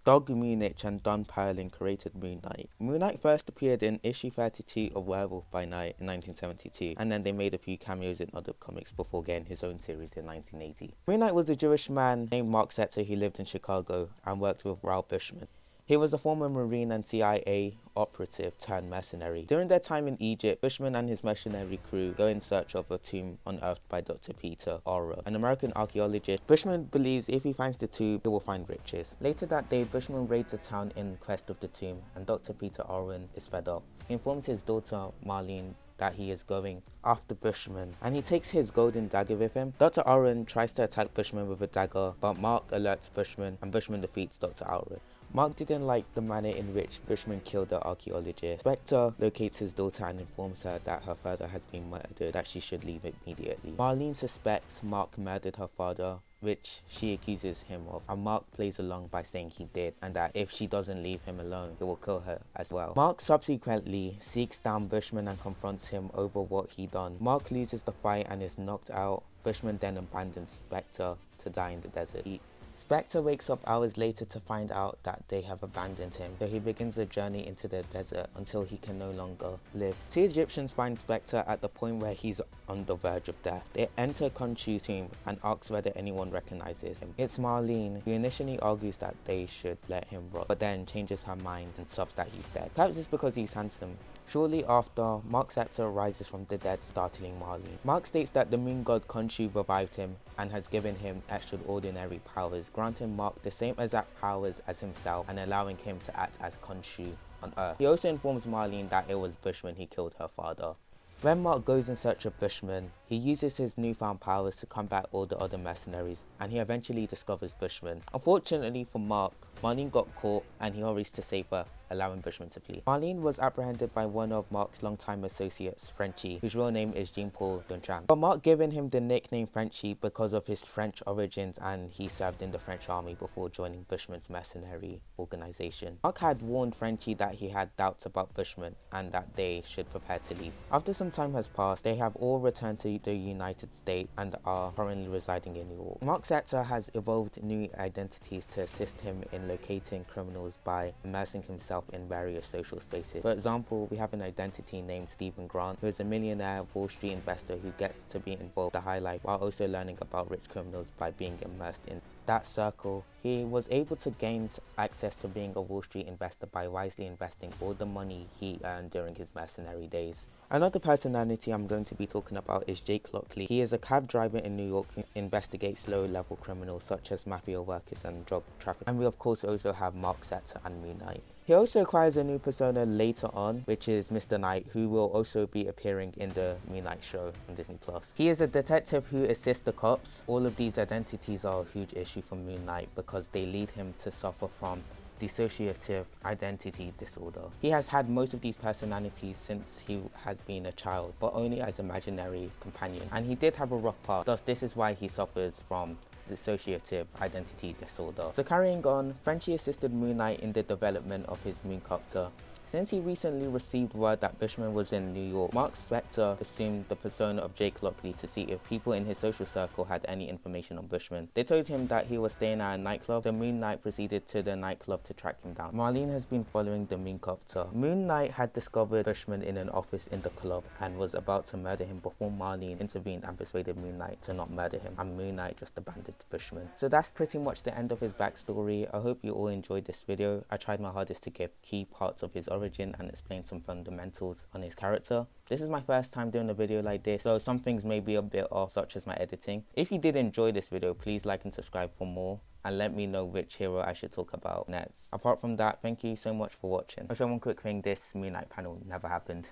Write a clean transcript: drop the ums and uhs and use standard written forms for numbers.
Doug Munich and Don Perlin created Moon Knight. Moon Knight first appeared in issue 32 of Werewolf by Night in 1972, and then they made a few cameos in other comics before getting his own series in 1980. Moon Knight was a Jewish man named Mark Setzer who lived in Chicago and worked with Raoul Bushman. He was a former Marine and CIA operative turned mercenary. During their time in Egypt, Bushman and his mercenary crew go in search of a tomb unearthed by Dr. Peter Aura, an American archaeologist. Bushman believes if he finds the tomb, he will find riches. Later that day, Bushman raids a town in quest of the tomb, and Dr. Peter Aura is fed up. He informs his daughter, Marlene, that he is going after Bushman, and he takes his golden dagger with him. Dr. Aura tries to attack Bushman with a dagger, but Mark alerts Bushman, and Bushman defeats Dr. Aura. Mark didn't like the manner in which Bushman killed the archaeologist. Spectre locates his daughter and informs her that her father has been murdered, that she should leave immediately. Marlene suspects Mark murdered her father, which she accuses him of, and Mark plays along by saying he did, and that if she doesn't leave him alone, he will kill her as well. Mark subsequently seeks down Bushman and confronts him over what he done. Mark loses the fight and is knocked out. Bushman then abandons Spectre to die in the desert. Spectre wakes up hours later to find out that they have abandoned him, so he begins a journey into the desert until he can no longer live. Two Egyptians find Spectre at the point where he's on the verge of death. They enter Khonshu's tomb and ask whether anyone recognizes him. It's Marlene, who initially argues that they should let him rot, but then changes her mind and subs that he's dead. Perhaps it's because he's handsome. Shortly after, Mark Setzer rises from the dead, startling Marlene. Mark states that the moon god Khonshu revived him and has given him extraordinary powers, granting Mark the same exact powers as himself and allowing him to act as Khonshu on Earth. He also informs Marlene that it was Bushman who killed her father. When Mark goes in search of Bushman, he uses his newfound powers to combat all the other mercenaries, and he eventually discovers Bushman. Unfortunately for Mark, Marlene got caught and he hurries to save her, allowing Bushman to flee. Marlene was apprehended by one of Mark's longtime associates, Frenchie, whose real name is Jean-Paul Duchamp. But Mark giving him the nickname Frenchie because of his French origins, and he served in the French army before joining Bushman's mercenary organization. Mark had warned Frenchie that he had doubts about Bushman and that they should prepare to leave. After some time has passed, they have all returned to the United States and are currently residing in New York. Mark Setzer has evolved new identities to assist him in locating criminals by immersing himself in various social spaces. For example, we have an identity named Stephen Grant, who is a millionaire Wall Street investor who gets to be involved in the high life while also learning about rich criminals by being immersed in that circle. He was able to gain access to being a Wall Street investor by wisely investing all the money he earned during his mercenary days. Another personality I'm going to be talking about is Jake Lockley. He is a cab driver in New York who investigates low-level criminals such as mafia workers and drug traffickers. And we of course also have Mark Setzer and Moon Knight. He also acquires a new persona later on, which is Mr. Knight, who will also be appearing in the Moon Knight show on Disney+. He is a detective who assists the cops. All of these identities are a huge issue for Moon Knight because they lead him to suffer from dissociative identity disorder. He has had most of these personalities since he has been a child, but only as imaginary companion. And he did have a rough past, thus this is why he suffers from dissociative identity disorder. So carrying on, Frenchie assisted Moon Knight in the development of his mooncopter. Since he recently received word that Bushman was in New York, Mark Spector assumed the persona of Jake Lockley to see if people in his social circle had any information on Bushman. They told him that he was staying at a nightclub. The Moon Knight proceeded to the nightclub to track him down. Marlene has been following the mooncopter. Moon Knight had discovered Bushman in an office in the club and was about to murder him before Marlene intervened and persuaded Moon Knight to not murder him, and Moon Knight just abandoned Bushman. So that's pretty much the end of his backstory. I hope you all enjoyed this video. I tried my hardest to give key parts of his origin and explain some fundamentals on his character. This is my first time doing a video like this, so some things may be a bit off, such as my editing. If you did enjoy this video, please like and subscribe for more, and let me know which hero I should talk about next. Apart from that, thank you so much for watching. Also, one quick thing, this Moon Knight panel never happened.